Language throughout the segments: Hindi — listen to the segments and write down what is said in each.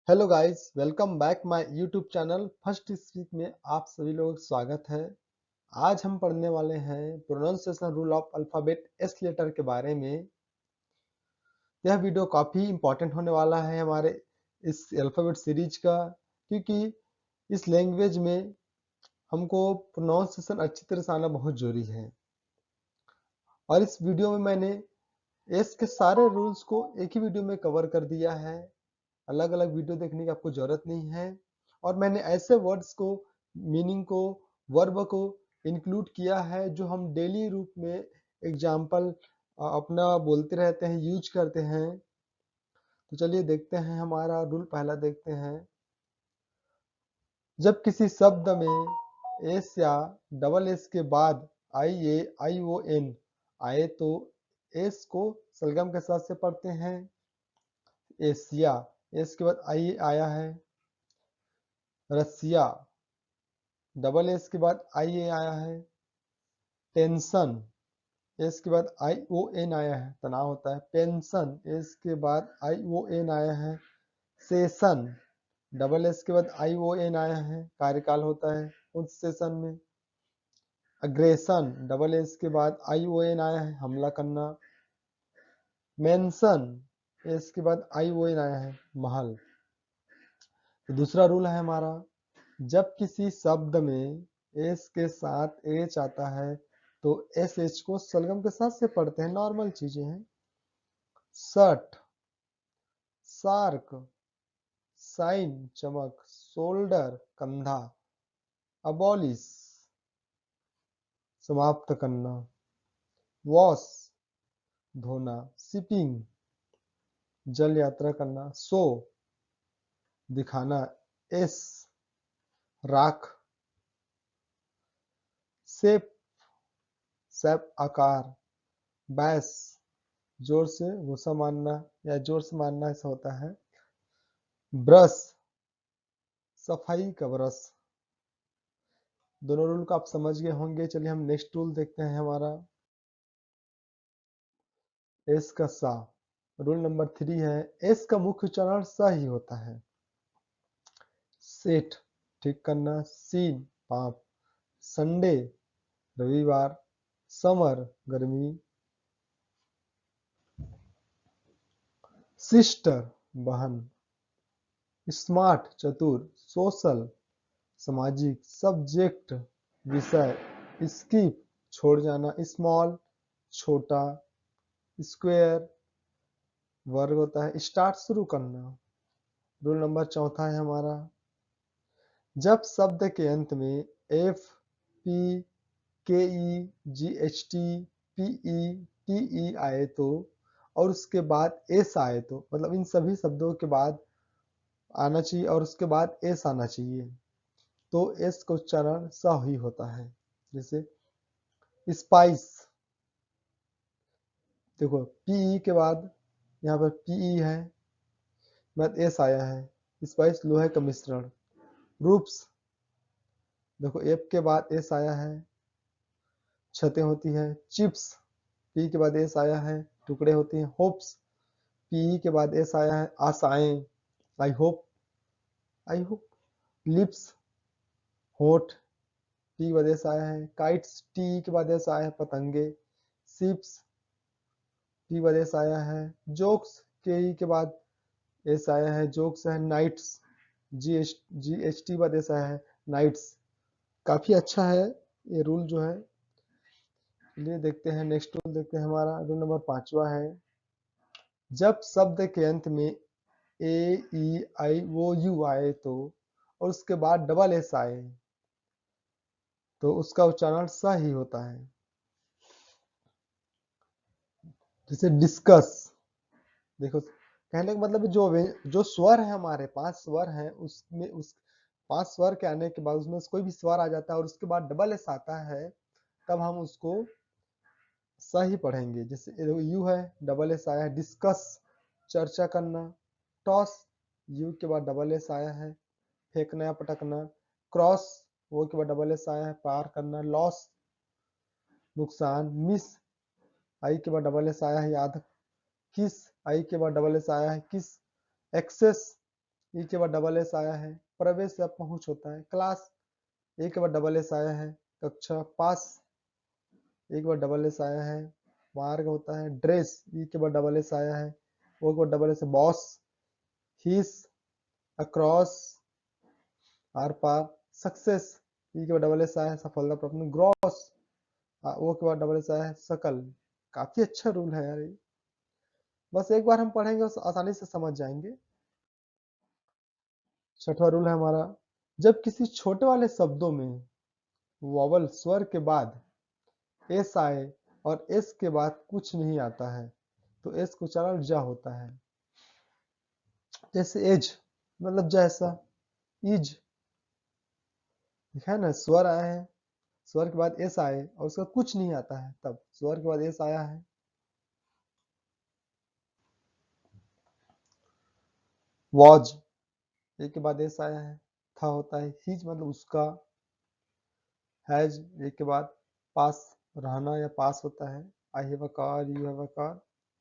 Hello guys, welcome back my YouTube channel first speak में आप सभी लोगों का स्वागत है। आज हम पढ़ने वाले हैं pronunciation rule of alphabet S letter के बारे में। यह वीडियो काफ़ी इंपॉर्टेंट होने वाला है हमारे इस अल्फाबेट सीरीज का, क्योंकि इस लैंग्वेज में हमको प्रोनाउंसिएशन अच्छी तरह से आना बहुत ज़रूरी है। और इस वीडियो में मैंने एस के सारे रूल्स को एक ही वीडियो में कवर कर दिया है। अलग अलग वीडियो देखने की आपको जरूरत नहीं है। और मैंने ऐसे वर्ड्स को, मीनिंग को, वर्ब को इंक्लूड किया है जो हम डेली रूप में एग्जाम्पल अपना बोलते रहते हैं, यूज करते हैं। तो चलिए देखते हैं, हमारा रूल पहला देखते हैं। जब किसी शब्द में एस या डबल एस के बाद आई ओ एन आए तो एस को सलगम के साथ से पढ़ते हैं। एशिया, एस के बाद आई आया है। रसिया, डबल एस के बाद आई ए आया है। टेंशन, एस के बाद आई ओ एन आया है, तनाव होता है। पेंशन, एस के बाद आई ओ एन आया है। सेशन, डबल एस के बाद आई ओ एन आया है, कार्यकाल होता है उस सेशन में। अग्रेशन, डबल एस के बाद आई ओ एन आया है, हमला करना। मेंशन, एस के बाद आई ओ एन आया है, महल। तो दूसरा रूल है हमारा, जब किसी शब्द में एस के साथ एच आता है तो एस एच को सलगम के साथ से पढ़ते हैं, नॉर्मल चीजें हैं। शर्ट, शार्क, साइन चमक, शोल्डर कंधा, अबॉलिश समाप्त करना, वॉश धोना, शिपिंग जल यात्रा करना, शो दिखाना, एस राख, शेप शेप आकार, बैस जोर से घुसा मारना या जोर से मारना ऐसा होता है। ब्रश सफाई का ब्रश। दोनों रूल को आप समझ गए होंगे। चलिए हम नेक्स्ट रूल देखते हैं हमारा। एस का सा, रूल नंबर 3 है, एस का मुख्य उच्चारण सा ही होता है। सेठ ठीक करना, सीन पाप, संडे रविवार, समर गर्मी, सिस्टर बहन, स्मार्ट चतुर, सोशल सामाजिक, सब्जेक्ट विषय, स्किप छोड़ जाना, स्मॉल छोटा, स्क्वायर वर्ग होता है, स्टार्ट शुरू करना। रूल नंबर 4 है हमारा, जब शब्द के अंत में F, P, K E, G H T, P E, T E आए तो, और उसके बाद एस आए तो, मतलब इन सभी शब्दों के बाद आना चाहिए और उसके बाद एस आना चाहिए, तो एस का उच्चारण स ही होता है। जैसे स्पाइस, देखो पीई के बाद यहाँ पर पीई है, बाद एस आया है, स्पाइस लोहे का मिश्रण। रूप्स, देखो एफ के बाद एस आया है, छतें होती है। चिप्स, पी के बाद एस आया है, टुकड़े होती हैं। होप्स, पी के बाद एस आया है, आशाएं। I hope, I hope. Lips होठ, टी के बाद एस आया है। काइट्स, टी के बाद एस आया है, पतंगे। शिप्स, टी के बाद एस आया है। जोक्स, के ई के बाद एस आया है, जोक्स है। नाइट्स, जी एच टी बाद एस आया है, नाइट्स। काफी अच्छा है ये रूल जो है। चलिए देखते हैं नेक्स्ट रूल, देखते हैं हमारा रूल नंबर 5वां है, जब शब्द के अंत में ए ई आई ओ यू आए तो, और उसके बाद डबल एस आए तो उसका उच्चारण स ही होता है। जैसे डिस्कस, देखो कहने का मतलब जो स्वर है, हमारे 5 स्वर हैं, उसमें उस 5 स्वर के आने के बाद उसमें से कोई भी स्वर आ जाता है और उसके बाद डबल एस आता है, तब हम उसको सही पढ़ेंगे। जैसे यू है, डबल एस आया है, डिस्कस चर्चा करना। टॉस, यू के बाद डबल एस आया है, फेंकना या पटकना। क्रॉस, वो के बाद डबल एस आया है, पार करना। लॉस नुकसान। मिस, आई के बाद डबल एस आया है, याद। किस, आई के बाद डबल एस आया है, किस। एक्सेस, ई के बाद डबल एस आया है, प्रवेश या पहुंच होता है। क्लास, ए के बाद डबल एस आया है। कक्षा, पास, ए के बाद डबल एस आया है। मार्ग होता है। ड्रेस, ई के बाद डबल एस आया है, ओ के बाद double S. Boss, hiss, across, आर पार। सक्सेस, ई के बाद डबल एस आया है, सफलता प्राप्त। ग्रॉस, ओ के बाद डबल एस आया है, सकल। काफी अच्छा रूल है यार ये, बस एक बार हम पढ़ेंगे तो आसानी से समझ जाएंगे। छठवां रूल है हमारा, जब किसी छोटे वाले शब्दों में वॉवल स्वर के बाद एस आए और एस के बाद कुछ नहीं आता है तो एस को उच्चारण जा होता है। जैसे एज मतलब जैसा, इज, देखा है ना, स्वर आए हैं, स्वर के बाद एस आए और उसका कुछ नहीं आता है तब स्वर के बाद एस आया है। वॉज, ए के बाद एस आया है, था होता है। हिज मतलब उसका। हैज, ए के बाद पास, रहना या पास होता है। I have a car, you have a car,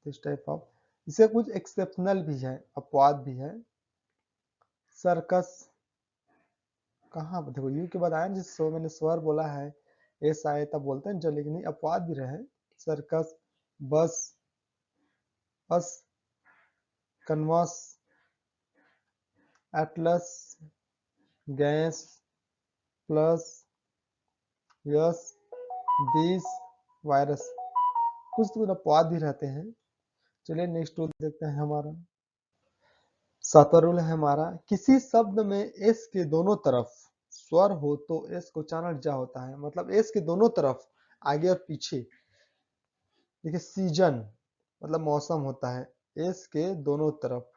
this type of. इससे कुछ एक्सेप्शनल भी है, अपवाद भी है। सर्कस, कहाँ देखो यू के बाद आया ना, जिस मैंने स्वर बोला है एस आए तब बोलते हैं जो, लेकिन नहीं अपवाद भी रहे। Circus, bus, bus, canvas, atlas, gas, plus, yes, this, virus, कुछ तो अपवाद भी रहते हैं। चलिए नेक्स्ट रूल देखते हैं हमारा। सातवां रूल है हमारा, किसी शब्द में एस के दोनों तरफ स्वर हो तो एस को उच्चारण जा होता है। मतलब एस के दोनों तरफ, आगे और पीछे। देखिए सीजन मतलब मौसम होता है, एस के दोनों तरफ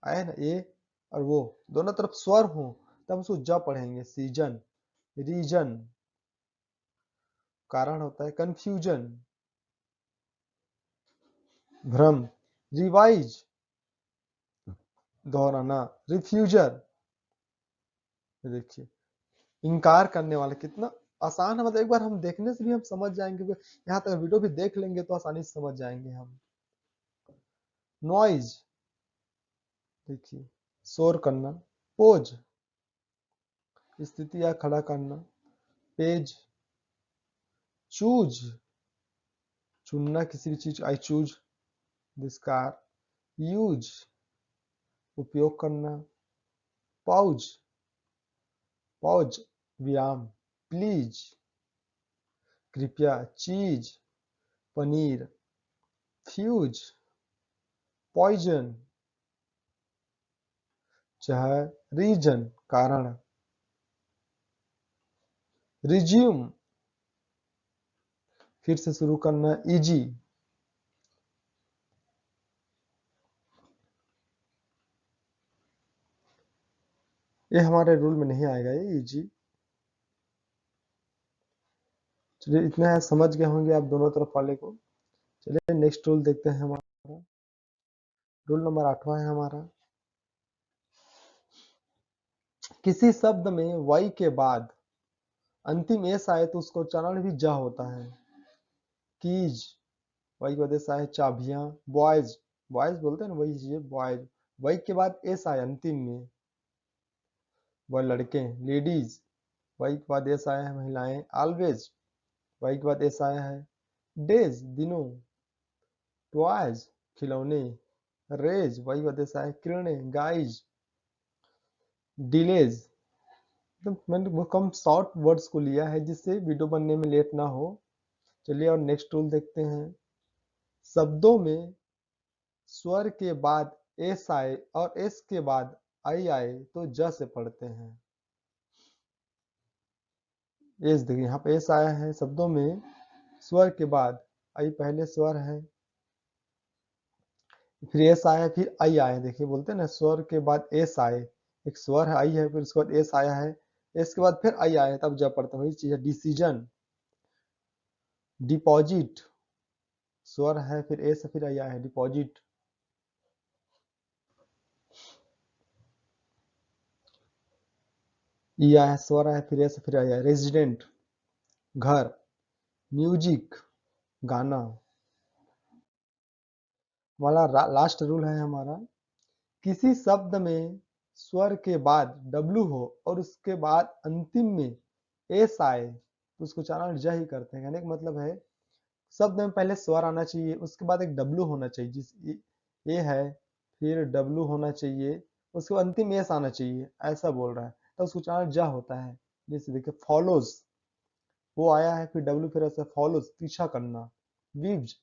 आए ना, ए और वो दोनों तरफ स्वर हो तब उसको जा पढ़ेंगे। सीजन, रीजन, कारण होता है। कंफ्यूजन, भ्रम। रिवाइज, दोहराना। रिफ्यूजर, देखिए इनकार करने वाला, कितना आसान है। मतलब एक बार हम देखने से भी हम समझ जाएंगे, यहाँ तक वीडियो भी देख लेंगे तो आसानी से समझ जाएंगे हम। नॉइज, देखिए शोर करना। पोज, स्थिति या खड़ा करना। पेज, चूज, चुनना किसी भी चीज, I choose this car. Use, उपयोग करना। पाउज, पॉज, विराम। प्लीज, कृपया। चीज, पनीर। फ्यूज, पॉइजन, जहर। रीजन, कारण। रिज्यूम, फिर से शुरू करना। इजी, ये हमारे रूल में नहीं आएगा ये इजी। चलिए इतना है, समझ गए होंगे आप दोनों तरफ वाले को। चलिए नेक्स्ट रूल देखते हैं हमारा। रूल नंबर 8वां है हमारा, किसी शब्द में वाई के बाद अंतिम एस आए तो उसका उच्चारण भी जा होता है। कीज, वाई के बाद एस आए। चाबियां। बॉयज, बॉयज बोलते हैं ना वही चीज, बॉयज। वाई के बाद एस आए अंतिम में, वह लड़के। लेडीज, वाई के बाद एस आया है, महिलाएं। ऑलवेज, वाई के बाद एस आया है। डेज, दिनों। टॉयज, खिलौने। रेज, वाई के बाद एस आया है, किरणें। Guys, delays. तो मैंने वो कम शॉर्ट वर्ड्स को लिया है जिससे वीडियो बनने में लेट ना हो। चलिए और नेक्स्ट रूल देखते हैं। शब्दों में स्वर के बाद एस आए और एस के बाद आई आए तो ज से पढ़ते हैं। एस देखिए यहाँ पे एस आया है शब्दों में, स्वर के बाद आई पहले स्वर है, फिर एस आया है, फिर आई आया है। देखिए बोलते हैं ना स्वर के बाद एस आए, एक स्वर है आई है, फिर उसके बाद एस आया है, एस के बाद फिर आई आया है तब ज पढ़ते हैं। वही चीज है। डिसीजन, डिपॉजिट, स्वर है फिर एस फिर आई आया है, डिपॉजिट। ई आया है, स्वर आया फिर एस फिर आई आया है। रेजिडेंट, घर। म्यूजिक, गाना। वाला लास्ट रूल है हमारा, किसी शब्द में स्वर के बाद डब्लू हो और उसके बाद अंतिम में एस आए तो उसको उच्चारण ज ही करते हैं। कहने का मतलब है शब्द में पहले स्वर आना चाहिए, उसके बाद एक डब्लू होना चाहिए, जिस ए है फिर डब्लू होना चाहिए, उसके बाद अंतिम एस आना चाहिए, ऐसा बोल रहा है तो उसको उच्चारण ज होता है। जैसे देखिए फॉलोज, वो आया है फिर डब्लू फिर ऐसा फॉलोज पीछा करना। वीव्स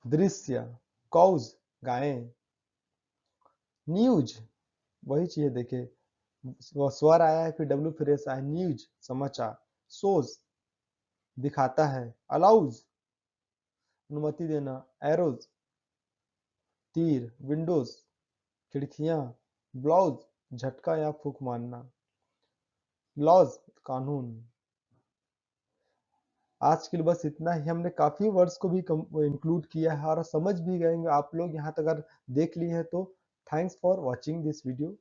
दृश्य, कॉज गायें, न्यूज वही चीज है देखे, वो स्वर आया है फिर डब्लू फिर एस आया, न्यूज समाचार, शोज दिखाता है, अलाउज अनुमति देना, एरोज तीर, विंडोज खिड़कियां, ब्लाउज झटका या फूंक मारना, लॉज कानून। आज के लिए बस इतना ही, हमने काफी वर्ड्स को भी इंक्लूड किया है और समझ भी गए आप लोग यहाँ तक अगर देख लिए हैं तो। Thanks for watching this video.